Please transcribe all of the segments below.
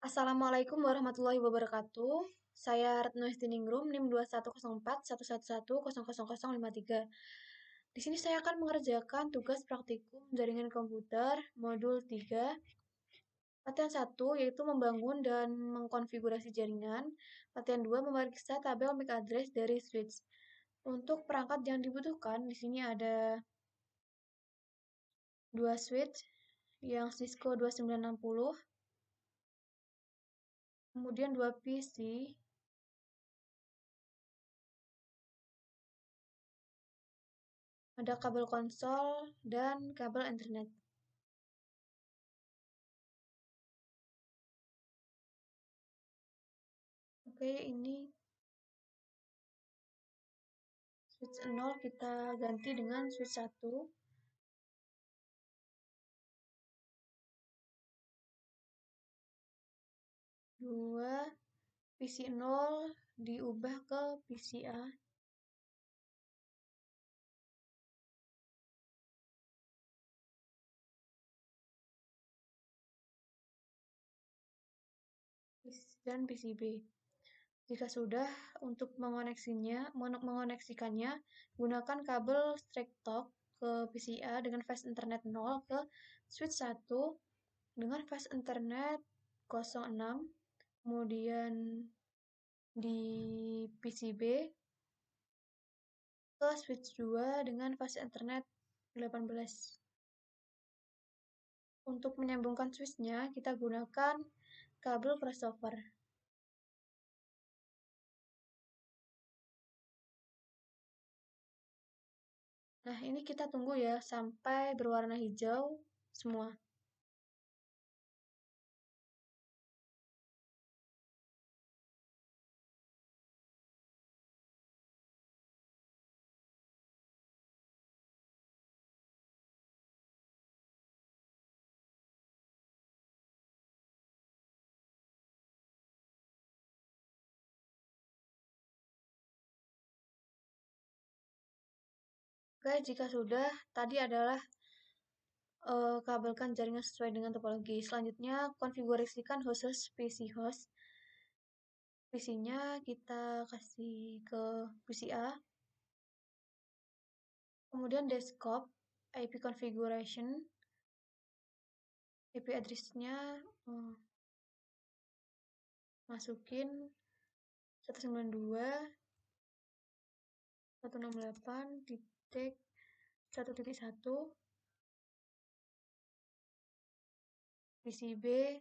Assalamualaikum warahmatullahi wabarakatuh. Saya Retno Istiningrum, NIM 210411100053. Di sini saya akan mengerjakan tugas praktikum jaringan komputer modul 3, latihan 1 yaitu membangun dan mengkonfigurasi jaringan. Latihan 2 memeriksa tabel MAC address dari switch. Untuk perangkat yang dibutuhkan di sini ada dua switch yang Cisco 2960, kemudian dua PC, ada kabel konsol dan kabel Ethernet. Oke, ini switch 0 kita ganti dengan switch 1. Dua, PC 0 diubah ke PC A. Dan PC B. Jika sudah, untuk mengoneksikannya, gunakan kabel straight talk ke PC A dengan fast internet 0 ke switch 1 dengan fast internet 06, kemudian di PC B ke switch 2 dengan fast internet 18. Untuk menyambungkan switch-nya, kita gunakan kabel crossover. Nah, ini kita tunggu ya sampai berwarna hijau semua. Oke, jika sudah, tadi adalah kabelkan jaringan sesuai dengan topologi. Selanjutnya, konfigurasikan khusus PC host. PC-nya kita kasih ke PC A. Kemudian desktop, IP configuration, IP address-nya masukin 192.168.1.1 PC B,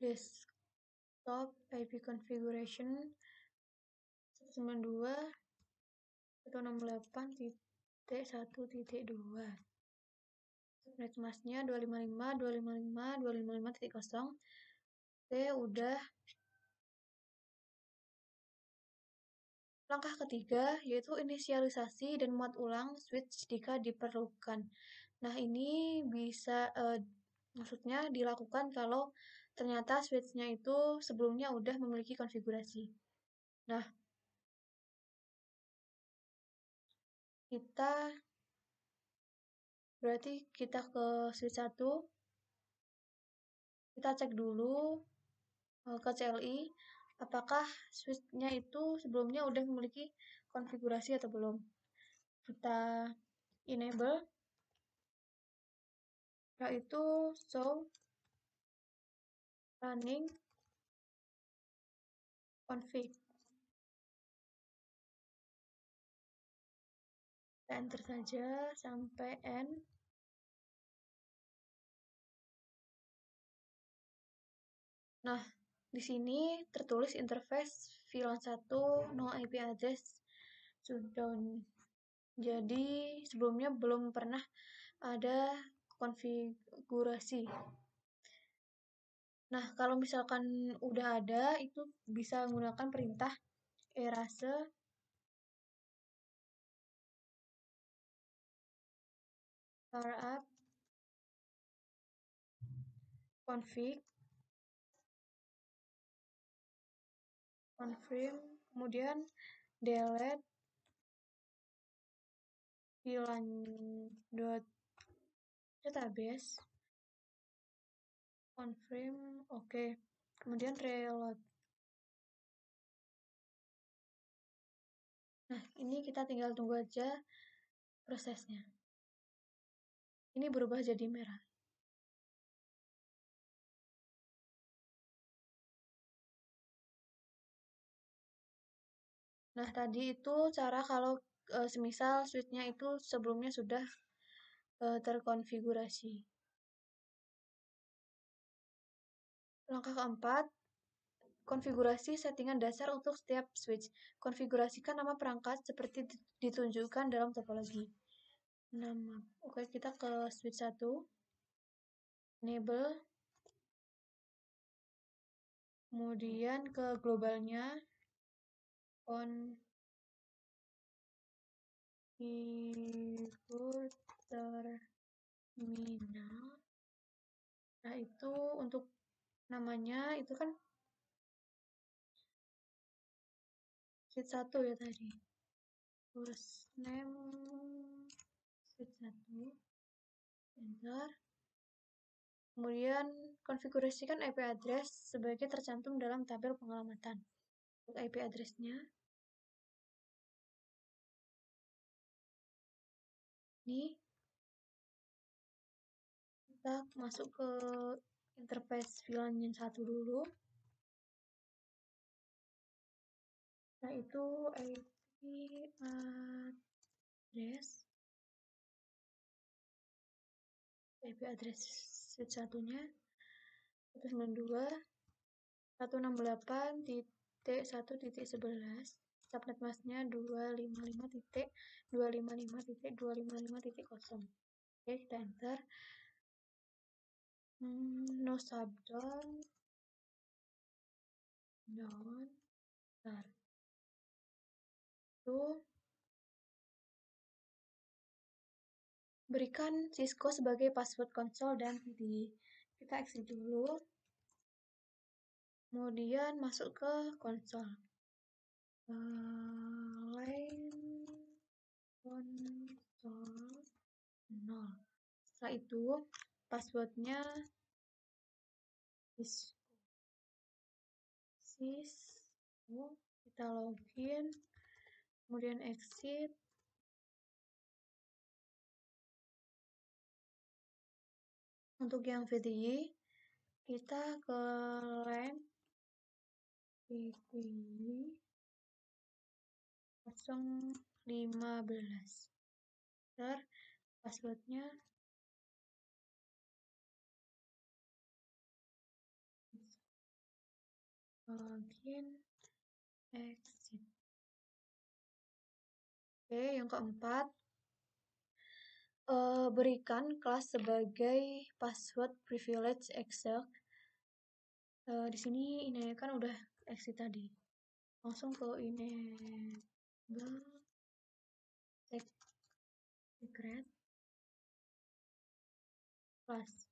desktop IP configuration 192.168.1.2. Subnet masknya 255.255.255.0. Oke, udah. Langkah ketiga yaitu inisialisasi dan muat ulang switch jika diperlukan. Nah, ini bisa maksudnya dilakukan kalau ternyata switch-nya itu sebelumnya udah memiliki konfigurasi. Nah, kita ke switch 1, kita cek dulu ke CLI apakah switch-nya itu sebelumnya udah memiliki konfigurasi atau belum. Kita enable, yaitu show running config. Kita enter saja sampai end. Nah, di sini tertulis interface VLAN 1 no IP address shutdown. Jadi sebelumnya belum pernah ada konfigurasi. Nah, kalau misalkan udah ada, itu bisa menggunakan perintah erase startup config confirm, kemudian delete VLAN.database confirm, oke. Kemudian reload. Nah, ini kita tinggal tunggu aja prosesnya. Ini berubah jadi merah. Nah, tadi itu cara kalau semisal switch-nya itu sebelumnya sudah terkonfigurasi. Langkah keempat, konfigurasi settingan dasar untuk setiap switch. Konfigurasikan nama perangkat seperti ditunjukkan dalam topologi. Nama. Oke, kita ke switch 1. Enable. Kemudian ke globalnya. Configure terminal. Nah, itu untuk namanya itu kan switch 1 ya tadi. Terus name switch 1. Enter. Kemudian konfigurasikan IP address sebagai tercantum dalam tabel pengelamatan. Untuk IP address-nya ini kita masuk ke interface VLAN yang 1 dulu. Nah, itu IP address switch satunya 192.168.1.11. Subnet masknya 255.255.255.0. Oke, kita enter. No shutdown. Down. Bentar. Itu berikan Cisco sebagai password konsol dan VDI. Kita exit dulu. Kemudian masuk ke konsol. Line konsol 0. Setelah itu passwordnya Cisco. Kita login, kemudian exit. Untuk yang VDI, kita ke LAN VDI 015. Ntar passwordnya login exit. Oke, yang keempat, berikan kelas sebagai password privilege exec. Di sini ini kan udah exit tadi. Langsung ke enable secret class.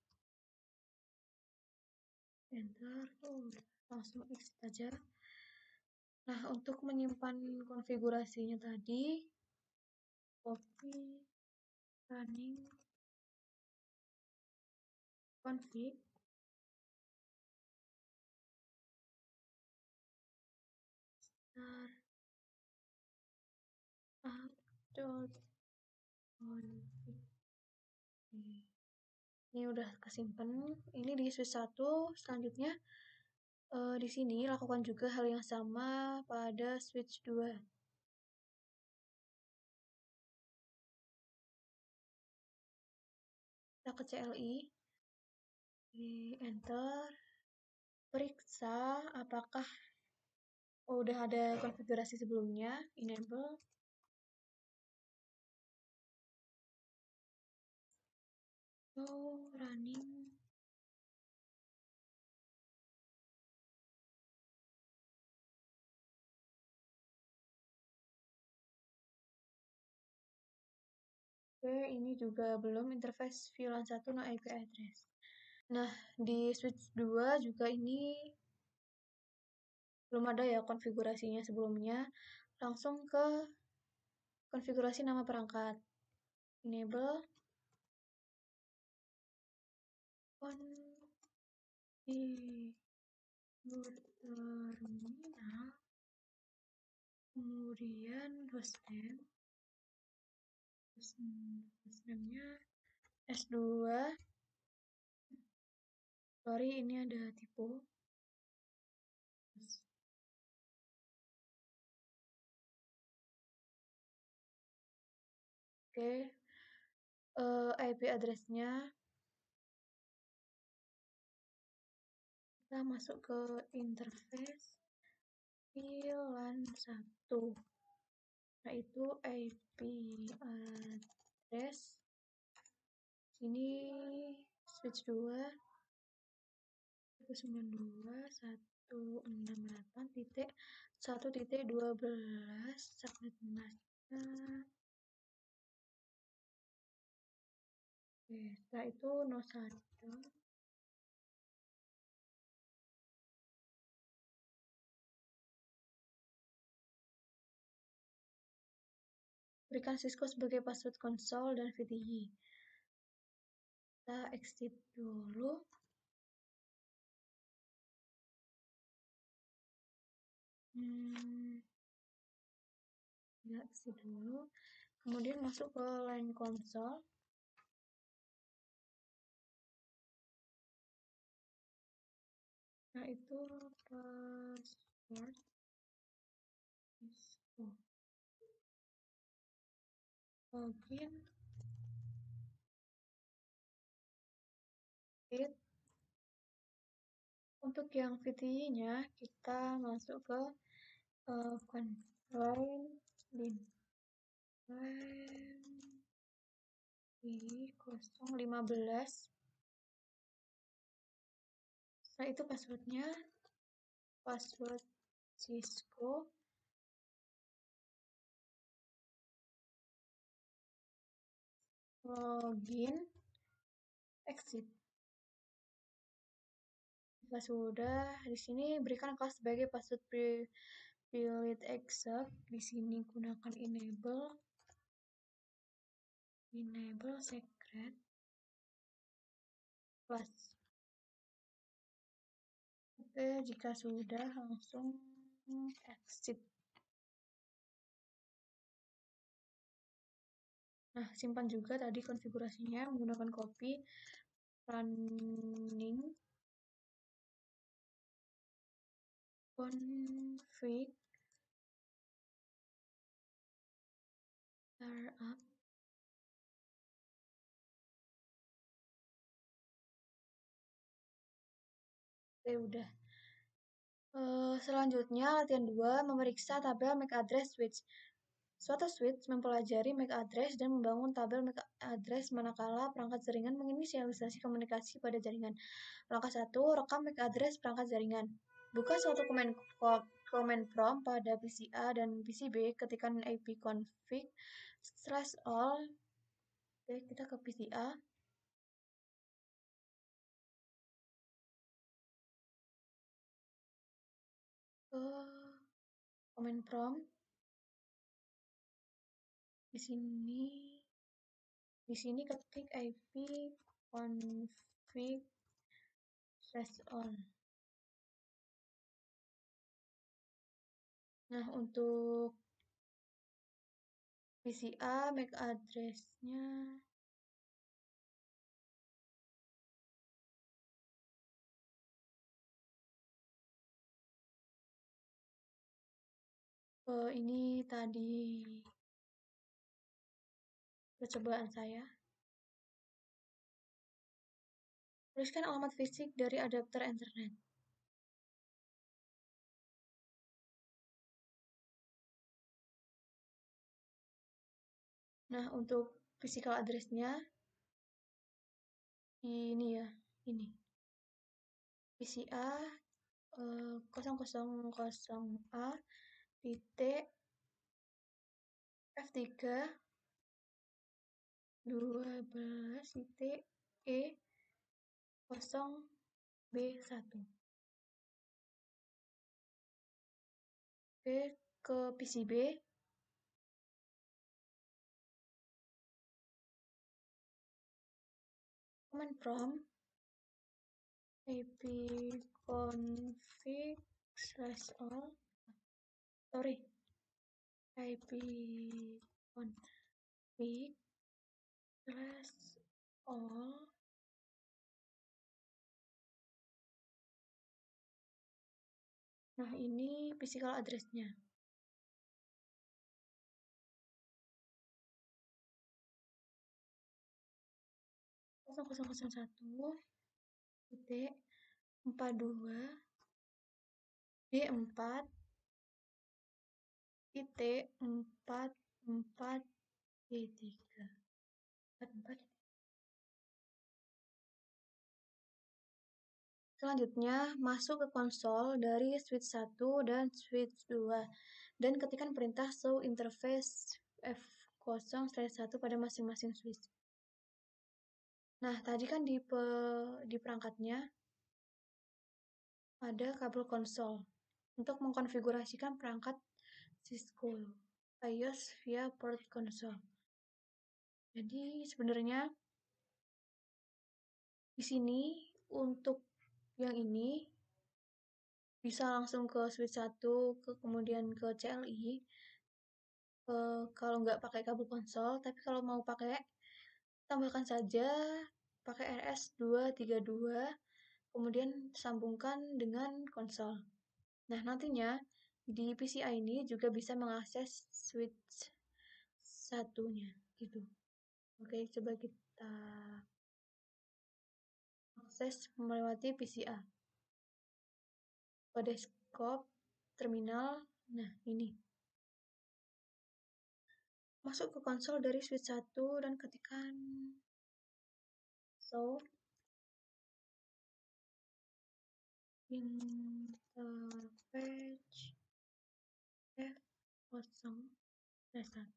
Enter. Langsung exit aja. Nah, untuk menyimpan konfigurasinya tadi, copy running config update config. Ini udah kesimpan. Ini di switch 1. Selanjutnya di sini lakukan juga hal yang sama pada switch 2. Kita ke CLI. Enter. Periksa apakah udah ada konfigurasi sebelumnya. Enable. Running. Oke, ini juga belum interface VLAN 1 no IP address. Nah, di switch 2 juga ini belum ada ya konfigurasinya sebelumnya. Langsung ke konfigurasi nama perangkat. Enable terminal, kemudian hostname-nya S2. Sorry, ini ada tipe. Oke, IP address-nya kita masuk ke interface VLAN 1, yaitu IP address sini switch 2 192.168.1.12 subnet masknya. Oke, setelah itu 01. Berikan Cisco sebagai password konsol dan VTI. Kita exit dulu. Ya, exit dulu. Kemudian masuk ke line console. Nah, itu password Cisco. Login. Untuk yang VTI-nya, kita masuk ke confine lin 015. Nah, itu passwordnya, password Cisco. Login, exit. Jika sudah, di sini berikan kelas sebagai password privilege accept. Di sini gunakan enable secret class. Oke, jika sudah langsung exit. Nah, simpan juga tadi konfigurasinya menggunakan copy running config startup. Oke, udah. Selanjutnya, latihan 2, memeriksa tabel MAC address switch. Suatu switch mempelajari MAC address dan membangun tabel MAC address manakala perangkat jaringan menginisialisasi komunikasi pada jaringan. Langkah 1, rekam MAC address perangkat jaringan. Buka suatu command prompt pada PC A dan PC B, ketikkan ipconfig/all. Oke, kita ke PC A. Command prompt. Di sini ketik ipconfig/all. Nah, untuk PC A, MAC address-nya ini tadi percobaan saya. Tuliskan alamat fisik dari adapter Ethernet. Nah, untuk physical address-nya ini ya, ini. PCA 000A titik F3 12 titik E 0B1. Oke, ke PCB. Command prompt ipconfig slash all, ipconfig slash all. Nah, ini physical address-nya. 0001 titik 42 D4 titik 44 D3 44. Selanjutnya, masuk ke konsol dari switch 1 dan switch 2 dan ketikkan perintah show interface F0/1 pada masing-masing switch. Nah, tadi kan di perangkatnya ada kabel konsol untuk mengkonfigurasikan perangkat Cisco BIOS via port konsol. Jadi sebenarnya di sini untuk yang ini bisa langsung ke switch 1 kemudian ke CLI kalau nggak pakai kabel konsol, tapi kalau mau pakai tambahkan saja pakai RS232 kemudian sambungkan dengan konsol. Nah, nantinya di PCI ini juga bisa mengakses switch satunya gitu. Oke, coba kita akses melewati PCI ke desktop terminal. Nah, ini masuk ke konsol dari switch 1 dan ketikkan show interface F0/1.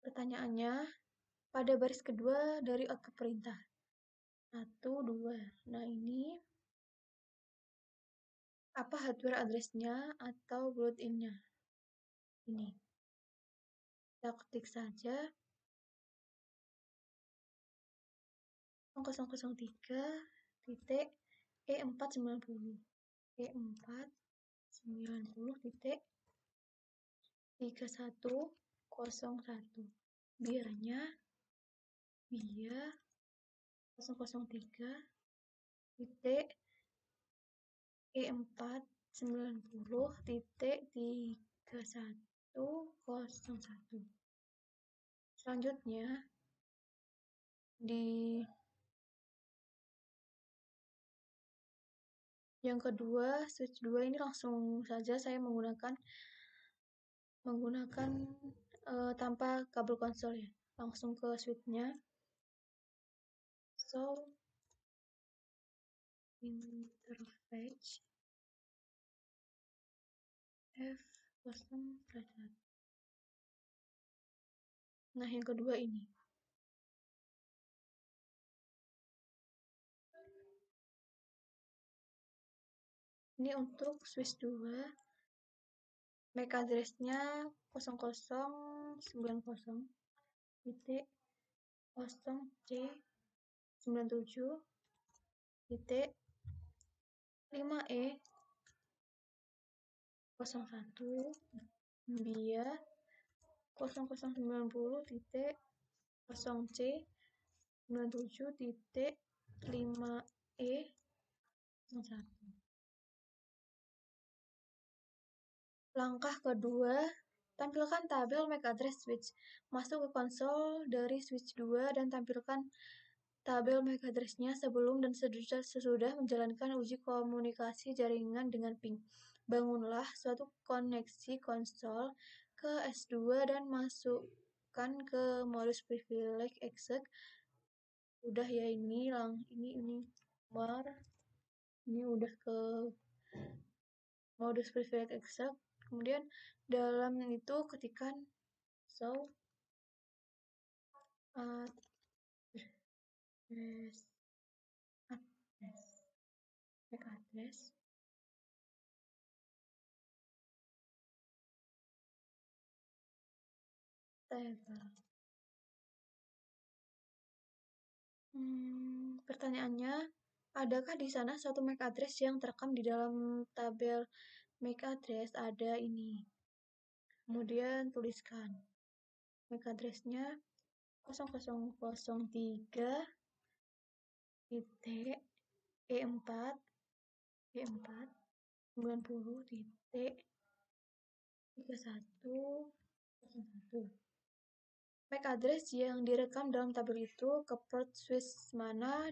Pertanyaannya, pada baris kedua dari output perintah 1, 2. Nah, ini apa hardware address-nya atau built-in-nya? Ini. Kita ketik saja 0003 titik E490 E490 titik 3101. Bianya via 003 titik E490 titik 3101. Selanjutnya di yang kedua, switch 2 ini langsung saja saya menggunakan tanpa kabel konsol ya. Langsung ke switch-nya. So, interface F0/1. Nah, yang kedua ini. Ini untuk switch 2. MAC address-nya 0090 titik 0C97 titik 5E 01 via 0090 titik 0C97 titik 5E 01. Langkah kedua, tampilkan tabel MAC address switch. Masuk ke konsol dari switch 2 dan tampilkan tabel MAC address-nya sebelum dan sesudah menjalankan uji komunikasi jaringan dengan ping. Bangunlah suatu koneksi konsol ke S2 dan masukkan ke modus privilege exec. Udah ya, ini udah ke modus privilege exec. Kemudian dalam itu ketikkan show address MAC address table. Pertanyaannya, adakah di sana suatu MAC address yang terekam di dalam tabel MAC address? Ada ini. Kemudian tuliskan MAC address-nya 0003 titik E4 E4 90 titik 3101. MAC address yang direkam dalam tabel itu ke port switch mana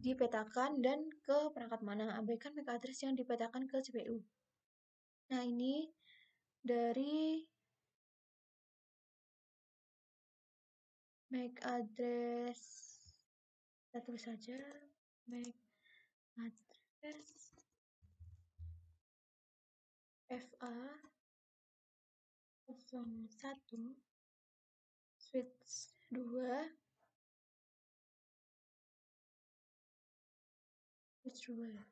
dipetakan dan ke perangkat mana. Abaikan MAC address yang dipetakan ke CPU. Nah, ini dari MAC address, kita tulis saja MAC address FA 01 switch 2 switch 2 ya.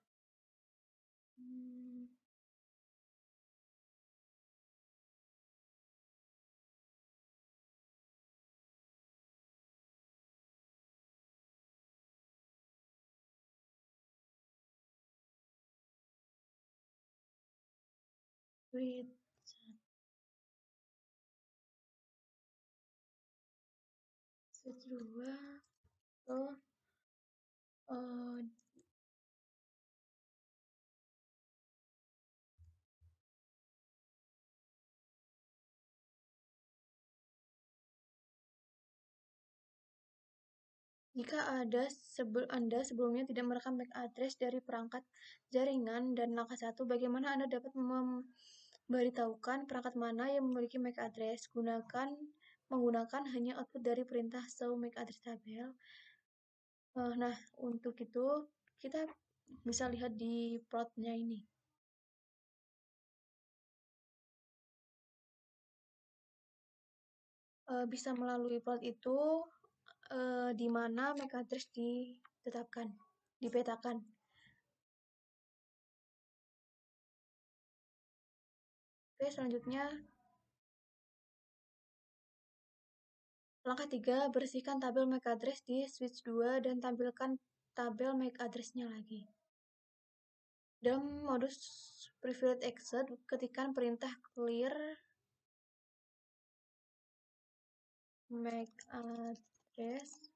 Switch 2 ke jika Anda sebelumnya tidak merekam MAC address dari perangkat jaringan dan langkah 1, bagaimana Anda dapat memberitahukan perangkat mana yang memiliki MAC address? Menggunakan hanya output dari perintah show MAC address tabel. Nah, untuk itu kita bisa lihat di plotnya ini. Bisa melalui plot itu di mana MAC address dipetakan. Oke, selanjutnya langkah 3, bersihkan tabel MAC address di switch 2 dan tampilkan tabel MAC address-nya lagi. Dalam modus privilege exit, ketikkan perintah clear MAC address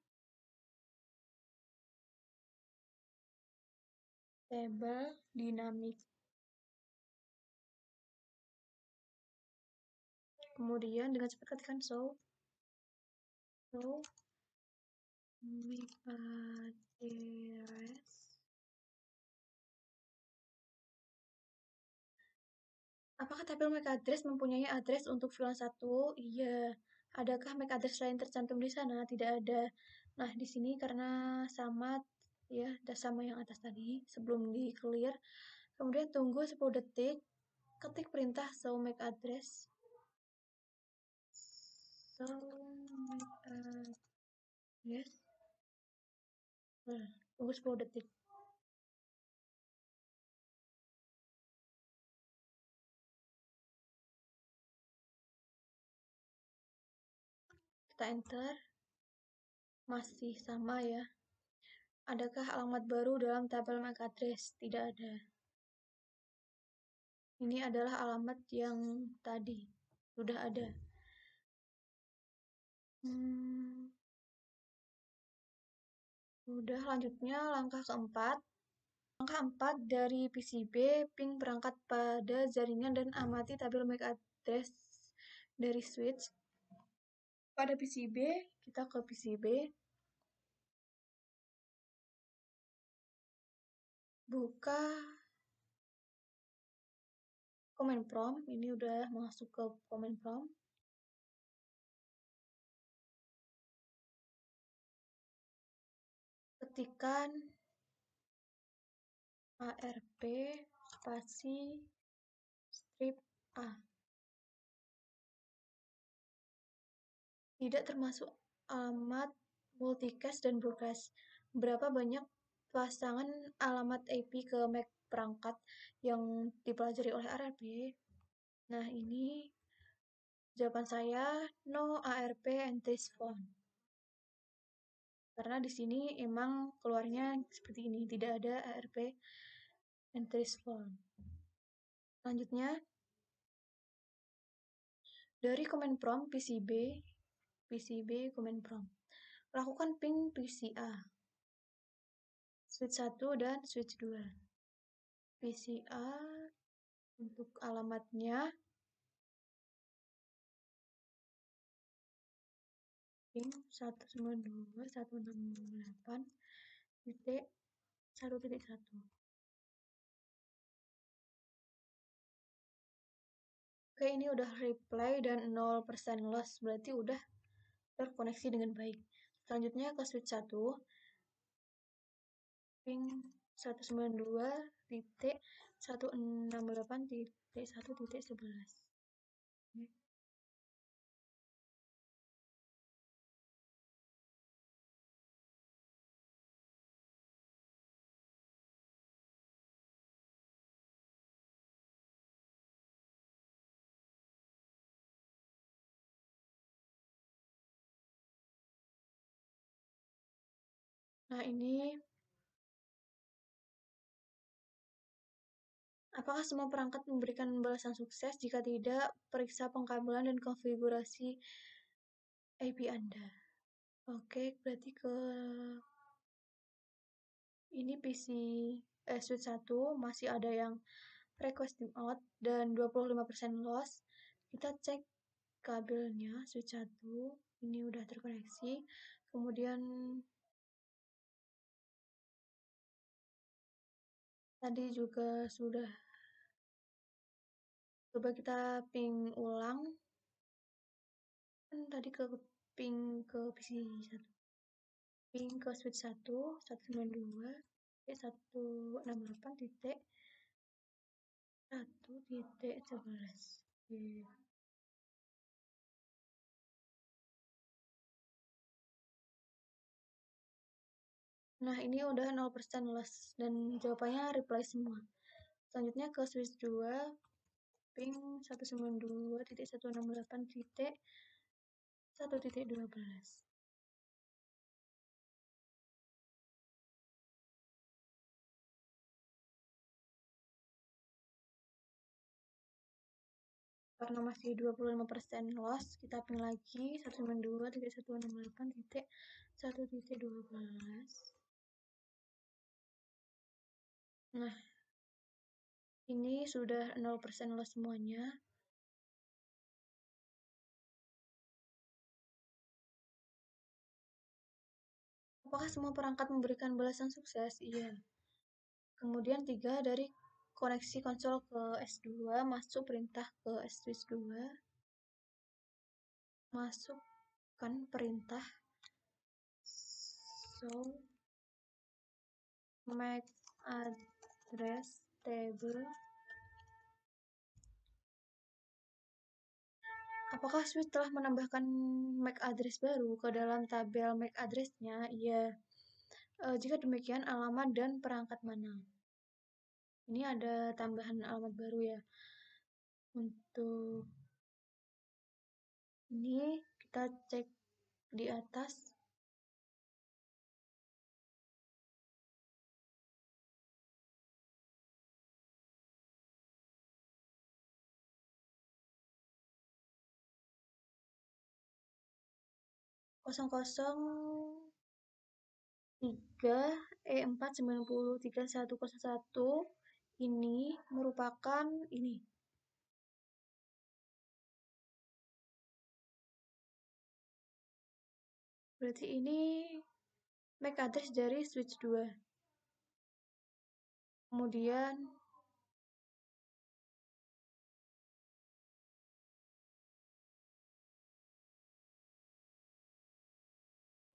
table dynamic. Kemudian dengan cepat ketikkan show MAC address. Apakah tabel MAC address mempunyai address untuk VLAN 1? Iya. Adakah MAC address lain tercantum di sana? Tidak ada. Nah, di sini karena sama ya, sama yang atas tadi sebelum di clear. Kemudian tunggu 10 detik. Ketik perintah show MAC address. Show MAC address. Nah, tunggu 10 detik. Kita enter. Masih sama ya. Adakah alamat baru dalam tabel MAC address? Tidak ada. Ini adalah alamat yang tadi sudah ada. Udah, lanjutnya langkah keempat. Langkah 4 dari PCB, ping perangkat pada jaringan dan amati tabel MAC address dari switch. Pada PCB, kita ke PCB. Buka command prompt. Ini udah masuk ke command prompt. Ketikkan ARP spasi strip A. Tidak termasuk alamat multicast dan broadcast. Berapa banyak pasangan alamat IP ke MAC perangkat yang dipelajari oleh ARP? Nah, ini jawaban saya no ARP entries found. Karena di sini emang keluarnya seperti ini, tidak ada ARP entries form. Selanjutnya, dari command prompt PCB command prompt. Lakukan ping PCA, switch 1 dan switch 2. PCA untuk alamatnya ping 192.168.1.1. Oke, ini udah reply dan 0% loss, berarti udah terkoneksi dengan baik. Selanjutnya ke switch 1, ping 192.168.1.11. Nah, ini apakah semua perangkat memberikan balasan sukses? Jika tidak, periksa pengkabelan dan konfigurasi IP Anda. Oke, berarti ke ini switch 1 masih ada yang request timeout dan 25% loss. Kita cek kabelnya switch 1, ini udah terkoneksi. Kemudian tadi juga sudah, coba kita ping ulang. Kan tadi ping ke PC 1. Ping ke switch 1, 192.168.1.11. Nah, ini udah 0% loss dan jawabannya reply semua. Selanjutnya ke switch 2, ping 192.168.1.12. Karena masih 25% loss, kita ping lagi 192.168.1.12. Nah, ini sudah 0% loss semuanya. Apakah semua perangkat memberikan balasan sukses? Iya. Kemudian 3, dari koneksi konsol ke S2, masuk perintah ke switch 2. Masukkan perintah show MAC address table. Apakah switch telah menambahkan MAC address baru ke dalam tabel MAC address-nya? Iya. Jika demikian, alamat dan perangkat mana? Ini ada tambahan alamat baru ya. Untuk ini kita cek di atas. Kosong kosong 3 E4903101 ini merupakan ini. Berarti ini MAC address dari switch 2. Kemudian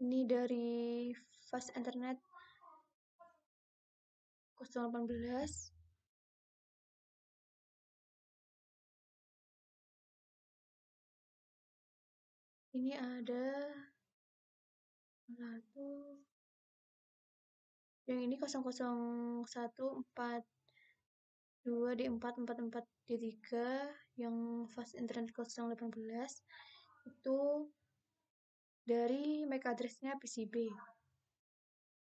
ini dari fast internet 018. Ini ada satu yang ini 00142D444D3 yang fast internet 018 itu dari MAC address-nya PCB.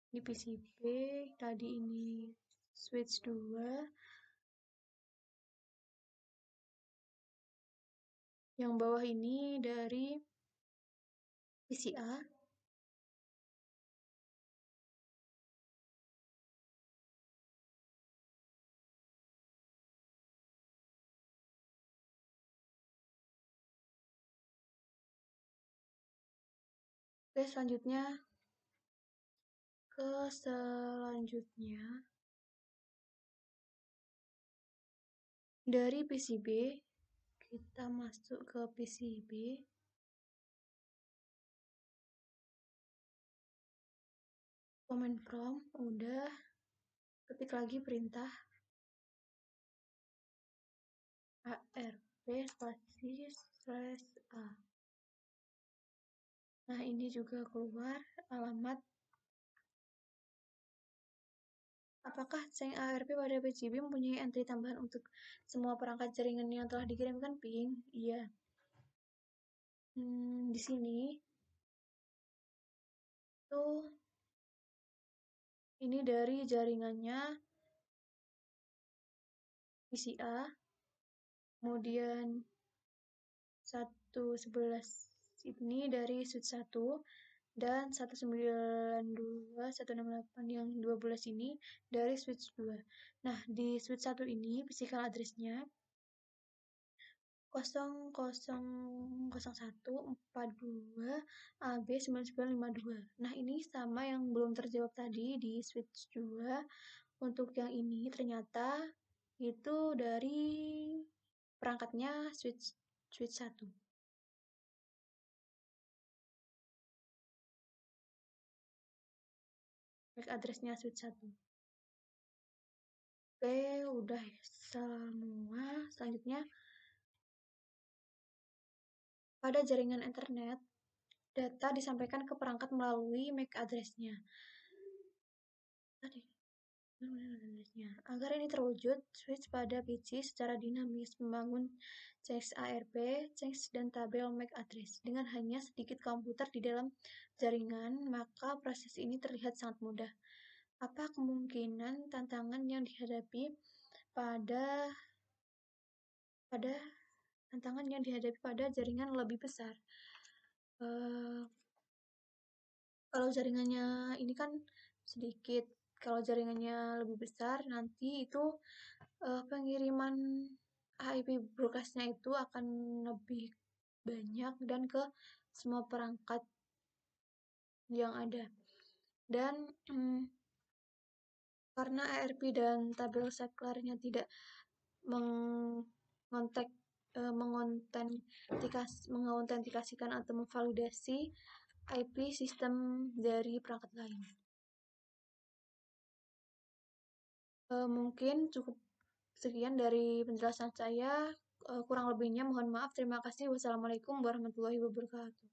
Di PCB tadi ini switch 2, yang bawah ini dari PCA. Oke, selanjutnya dari PCB kita masuk ke PCB. Command prompt udah, ketik lagi perintah arp spasi /a. Nah, ini juga keluar alamat. Apakah ceng ARP pada PCB mempunyai entry tambahan untuk semua perangkat jaringan yang telah dikirimkan ping? Iya. Di sini tuh ini dari jaringannya PCA, kemudian 111 ini dari switch 1, dan 192.168 yang 12 ini dari switch 2. Nah, di switch 1 ini physical address-nya 000142 AB9952. Nah, ini sama yang belum terjawab tadi di switch 2. Untuk yang ini ternyata itu dari perangkatnya switch 1. MAC address-nya switch 1. Oke, udah semua. Selanjutnya, pada jaringan internet, data disampaikan ke perangkat melalui MAC address-nya. Agar ini terwujud, switch pada PC secara dinamis membangun change ARP, change dan tabel MAC address. Dengan hanya sedikit komputer di dalam jaringan, maka proses ini terlihat sangat mudah. Apa kemungkinan tantangan yang dihadapi pada jaringan lebih besar? Kalau jaringannya ini kan sedikit, kalau jaringannya lebih besar, nanti itu pengiriman IP broadcast-nya itu akan lebih banyak dan ke semua perangkat yang ada. Dan karena ARP dan tabel saklarnya tidak mengautentikasikan atau memvalidasi IP sistem dari perangkat lain. Mungkin cukup sekian dari penjelasan saya. Kurang lebihnya mohon maaf. Terima kasih. Wassalamualaikum warahmatullahi wabarakatuh.